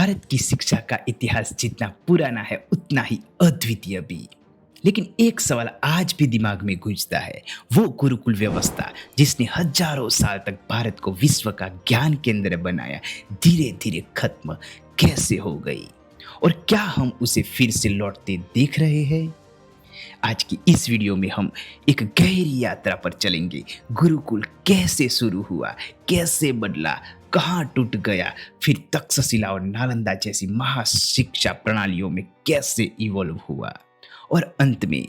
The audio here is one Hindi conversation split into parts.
भारत की शिक्षा का इतिहास जितना पुराना है उतना ही अद्वितीय भी। लेकिन एक सवाल आज भी दिमाग में गूंजता है, वो गुरुकुल व्यवस्था जिसने हजारों साल तक भारत को विश्व का ज्ञान केंद्र बनाया, धीरे धीरे खत्म कैसे हो गई? और क्या हम उसे फिर से लौटते देख रहे हैं? आज की इस वीडियो में हम एक गहरी यात्रा पर चलेंगे। गुरुकुल कैसे शुरू हुआ, कैसे बदला, कहाँ टूट गया, फिर तक्षशिला और नालंदा जैसी महाशिक्षा प्रणालियों में कैसे इवॉल्व हुआ, और अंत में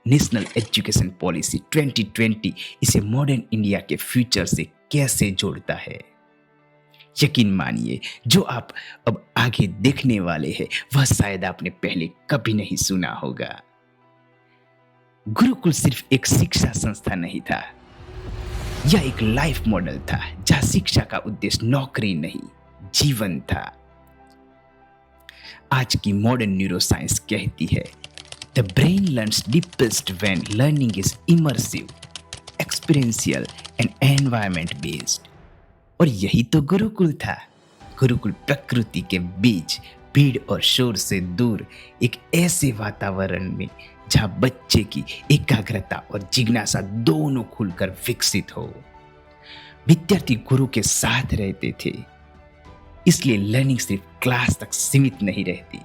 नेशनल एजुकेशन पॉलिसी 2020 इसे मॉडर्न इंडिया के फ्यूचर से कैसे जोड़ता है। यकीन मानिए, जो आप अब आगे देखने वाले हैं वह शायद आपने पहले कभी नहीं सुना होगा। गुरुकुल सिर्फ एक शिक्षा संस्था नहीं था, यह एक लाइफ मॉडल था जहां शिक्षा का उद्देश्य नौकरी नहीं, जीवन था। आज की मॉडर्न न्यूरोसाइंस कहती है, the brain learns deepest when learning is immersive, experiential and environment based. और यही तो गुरुकुल था। गुरुकुल प्रकृति के बीच, भीड़ और शोर से दूर, एक ऐसे वातावरण में जहां बच्चे की एकाग्रता और जिज्ञासा दोनों खुलकर विकसित हो। विद्यार्थी गुरु के साथ रहते थे, इसलिए लर्निंग सिर्फ क्लास तक सीमित नहीं रहती,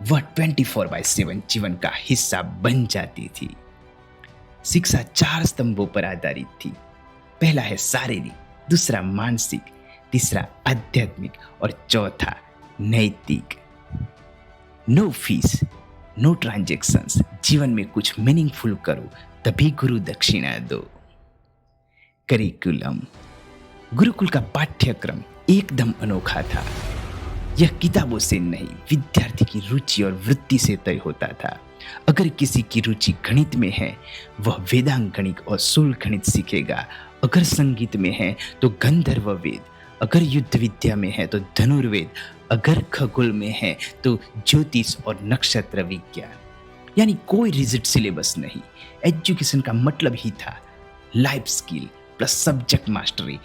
वह 24/7 जीवन का हिस्सा बन जाती थी। शिक्षा 4 स्तंभों पर आधारित थी। पहला है शारीरिक, दूसरा मानसिक, तीसरा आध्यात्मिक और चौथा नैतिक। नो फीस, नो ट्रांजैक्शंस, जीवन में कुछ मीनिंगफुल करो तभी गुरु दक्षिणा दो। करिकुलम, गुरुकुल का पाठ्यक्रम एकदम अनोखा था। यह किताबों से नहीं, विद्यार्थी की रुचि और वृत्ति से तय होता था। अगर किसी की रुचि गणित में है, वह वेदांग गणित और शूल गणित सीखेगा। अगर संगीत में है तो गंधर्व वेद, अगर युद्ध विद्या में है तो धनुर्वेद, अगर खगोल में है तो ज्योतिष और नक्षत्र विज्ञान। यानी कोई रिजिड सिलेबस नहीं। एजुकेशन का मतलब ही था life skill plus subject mastery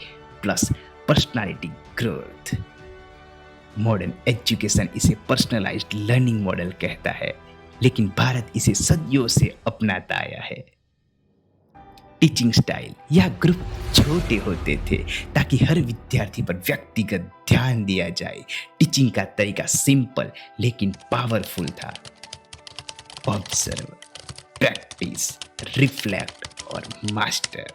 plus personality growth. Modern education इसे पर्सनलाइज्ड लर्निंग मॉडल कहता है, लेकिन भारत इसे सदियों से अपनाता आया है। टीचिंग स्टाइल या ग्रुप छोटे होते थे ताकि हर विद्यार्थी पर व्यक्तिगत ध्यान दिया जाए। टीचिंग का तरीका सिंपल लेकिन पावरफुल था। ऑब्जर्व, प्रैक्टिस, रिफ्लेक्ट और मास्टर।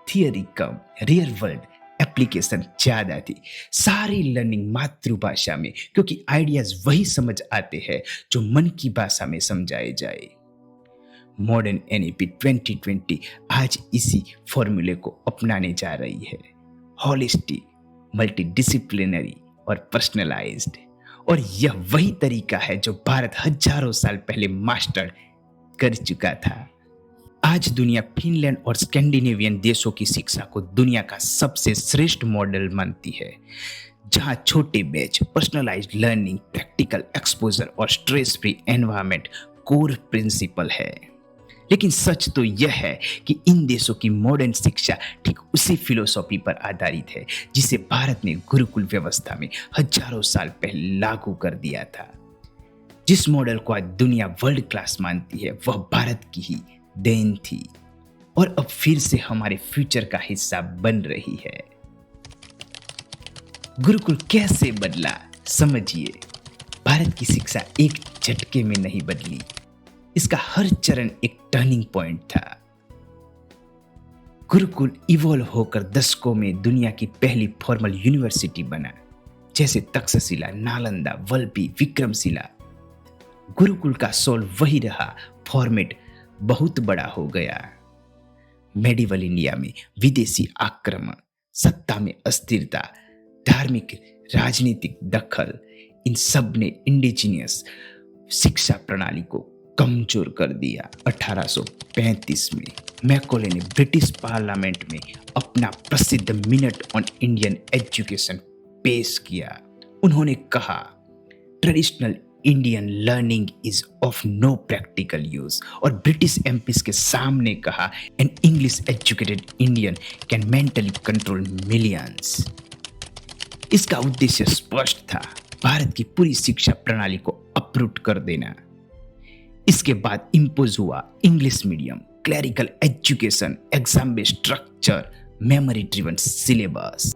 थियरी कम, रियल वर्ल्ड एप्लीकेशन ज्यादा थी। सारी लर्निंग मातृभाषा में, क्योंकि आइडियाज वही समझ आते हैं जो मन की भाषा में समझाए जाए। मॉडर्न एनईपी 2020 आज इसी फॉर्मूले को अपनाने जा रही है। हॉलिस्टिक, मल्टीडिसिप्लिनरी और पर्सनलाइज्ड। और यह वही तरीका है जो भारत हजारों साल पहले मास्टर कर चुका था। आज दुनिया फिनलैंड और स्कैंडिनेवियन देशों की शिक्षा को दुनिया का सबसे श्रेष्ठ मॉडल मानती है, जहां छोटे batch, personalised learning, practical exposure और stress free environment core principle है। लेकिन सच तो यह है कि इन देशों की मॉडर्न शिक्षा ठीक उसी फिलोसॉफी पर आधारित है जिसे भारत ने गुरुकुल व्यवस्था में हजारों साल पहले लागू कर दिया था। जिस मॉडल को आज दुनिया वर्ल्ड क्लास मानती है, वह भारत की ही देन थी और अब फिर से हमारे फ्यूचर का हिस्सा बन रही है। गुरुकुल कैसे बदला, समझिए। भारत की शिक्षा एक झटके में नहीं बदली, इसका हर चरण एक टर्निंग पॉइंट था। गुरुकुल इवॉल्व होकर दशकों में दुनिया की पहली फॉर्मल यूनिवर्सिटी बना, जैसे तक्षशिला, नालंदा, वल्लभी, विक्रमशिला। गुरुकुल का सोल वही रहा, फॉर्मेट बहुत बड़ा हो गया। मेडिवल इंडिया में विदेशी आक्रमण, सत्ता में अस्थिरता, धार्मिक राजनीतिक दखल, इन सब ने इंडिजिनियस शिक्षा प्रणाली को कमजोर कर दिया। 1835 में मैकॉले ने ब्रिटिश पार्लियामेंट में अपना प्रसिद्ध मिनट ऑन इंडियन एजुकेशन पेश किया। उन्होंने कहा, traditional Indian learning is of no practical use. और ब्रिटिश एमपीज के सामने कहा, an English educated Indian can mentally control millions. इसका उद्देश्य स्पष्ट था, भारत की पूरी शिक्षा प्रणाली को अपरूट कर देना। इसके बाद इम्पोज हुआ English medium, clerical education, exam based structure, memory driven syllabus.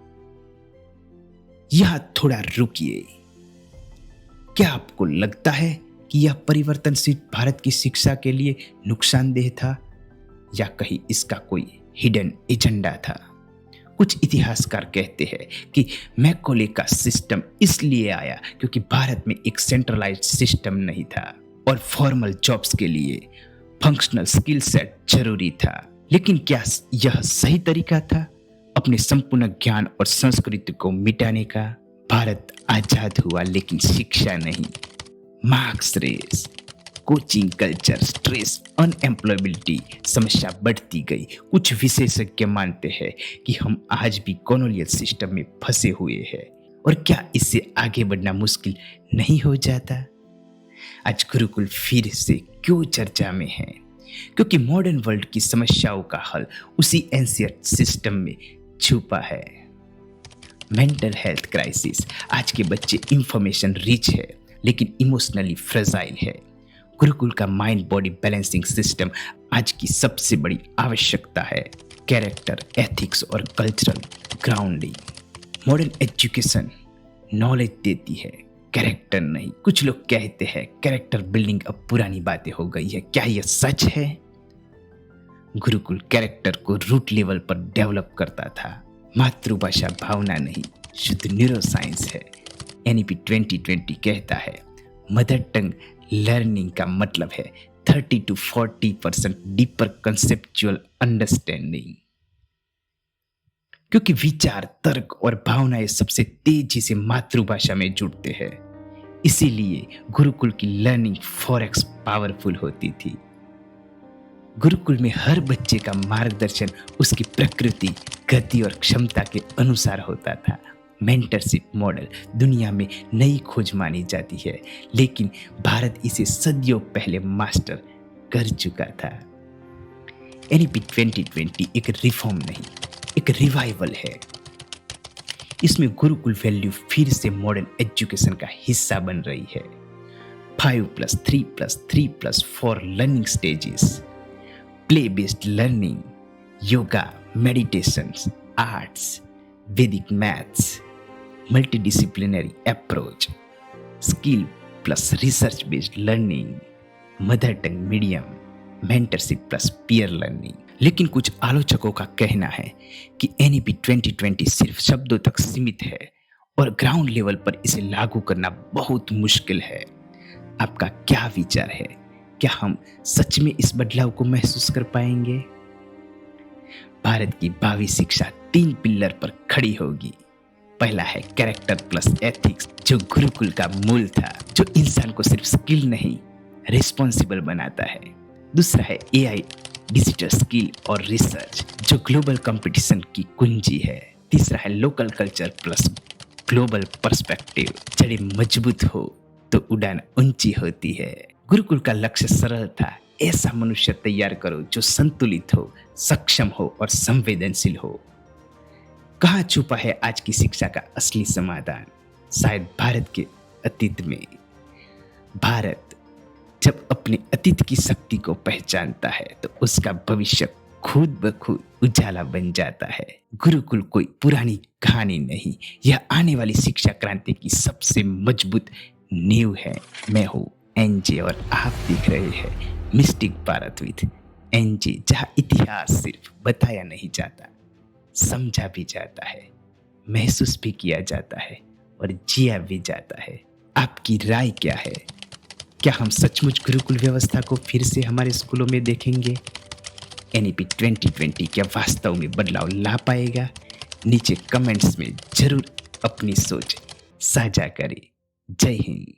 यहां थोड़ा रुकिए। क्या आपको लगता है कि यह परिवर्तन सिर्फ भारत की शिक्षा के लिए नुकसानदेह था या कहीं इसका कोई हिडन एजेंडा था? कुछ इतिहासकार कहते हैं कि मैकॉले का सिस्टम इसलिए आया क्योंकि भारत में एक सेंट्रलाइज्ड सिस्टम नहीं था और फॉर्मल जॉब्स के लिए फंक्शनल स्किल सेट जरूरी था। लेकिन क्या यह सही तरीका था अपने संपूर्ण ज्ञान और संस्कृति को मिटाने का? भारत आजाद हुआ लेकिन शिक्षा नहीं। Marks race, coaching culture, stress, unemployability, समस्या बढ़ती गई। कुछ विशेषज्ञ मानते हैं कि हम आज भी कॉलोनियल सिस्टम में फंसे हुए हैं और क्या इससे आगे बढ़ना मुश्किल नहीं हो जाता? आज गुरुकुल फिर से क्यों चर्चा में है? क्योंकि मॉडर्न वर्ल्ड की समस्याओं का हल उसी एंशिएंट सिस्टम में छुपा है। Mental health crisis. आज के बच्चे इंफॉर्मेशन रिच है लेकिन इमोशनली फ्रेजाइल है। गुरुकुल का माइंड बॉडी बैलेंसिंग सिस्टम आज की सबसे बड़ी आवश्यकता है। कैरेक्टर, एथिक्स और cultural grounding. Modern education knowledge देती है, कैरेक्टर नहीं। कुछ लोग कहते हैं कैरेक्टर बिल्डिंग अब पुरानी बातें हो गई है। क्या यह सच है? गुरुकुल कैरेक्टर को रूट लेवल पर डेवलप करता था। मातृभाषा भावना नहीं, शुद्ध न्यूरो साइंस है। एनईपी 2020 कहता है मदर टंग लर्निंग का मतलब है 30 to 40% डीपर कंसेप्चुअल अंडरस्टैंडिंग। क्योंकि विचार, तर्क और भावनाएं सबसे तेजी से मातृभाषा में जुड़ते हैं, इसीलिए गुरुकुल की लर्निंग 4x पावरफुल होती थी। गुरुकुल में हर बच्चे का मार्गदर्शन उसकी प्रकृति, गति और क्षमता के अनुसार होता था। मेंटरशिप मॉडल दुनिया में नई खोज मानी जाती है, लेकिन भारत इसे सदियों पहले मास्टर कर चुका था। एनईपी 2020 एक रिफॉर्म नहीं, एक रिवाइवल है। इसमें गुरुकुल वैल्यू फिर से मॉडर्न एजुकेशन का हिस्सा बन रही है। 5+3+3+4 learning stages, play based learning, yoga, meditations, arts, Vedic maths, multidisciplinary approach, skill plus research based learning, mother tongue medium, mentorship plus peer learning. लेकिन कुछ आलोचकों का कहना है कि एनईपी 2020 सिर्फ शब्दों तक सीमित है और ग्राउंड लेवल पर इसे लागू करना बहुत मुश्किल है। आपका क्या विचार है? क्या हम सच में इस बदलाव को महसूस कर पाएंगे? भारत की भावी शिक्षा 3 पिलर पर खड़ी होगी। पहला है कैरेक्टर प्लस एथिक्स, जो गुरुकुल का मूल था, जो इंसान को सिर्फ स्किल नहीं रिस्पॉन्सिबल बनाता है। दूसरा है एआई, डिजिटल स्किल और रिसर्च, जो ग्लोबल कंपटीशन की कुंजी है। तीसरा है local culture plus global perspective, जड़ें मजबूत हो तो उड़ान ऊंची होती है। गुरुकुल का लक्ष्य सरल था, ऐसा मनुष्य तैयार करो जो संतुलित हो, सक्षम हो और संवेदनशील हो। कहाँ छुपा है आज की शिक्षा का असली समाधान? शायद भारत के अतीत में। भारत जब अपने अतीत की शक्ति को पहचानता है तो उसका भविष्य खुद ब खुद उजाला बन जाता है। गुरुकुल कोई पुरानी कहानी नहीं, यह आने वाली शिक्षा क्रांति की सबसे मजबूत नींव है। मैं हूँ एनजे और आप देख रहे हैं मिस्टिक भारत विद एनजे, जहाँ इतिहास सिर्फ बताया नहीं जाता, समझा भी जाता है, महसूस भी किया जाता है और जिया भी जाता है। आपकी राय क्या है? क्या हम सचमुच गुरुकुल व्यवस्था को फिर से हमारे स्कूलों में देखेंगे? एनईपी 2020 क्या वास्तव में बदलाव ला पाएगा? नीचे कमेंट्स में जरूर अपनी सोच साझा करें। जय हिंद।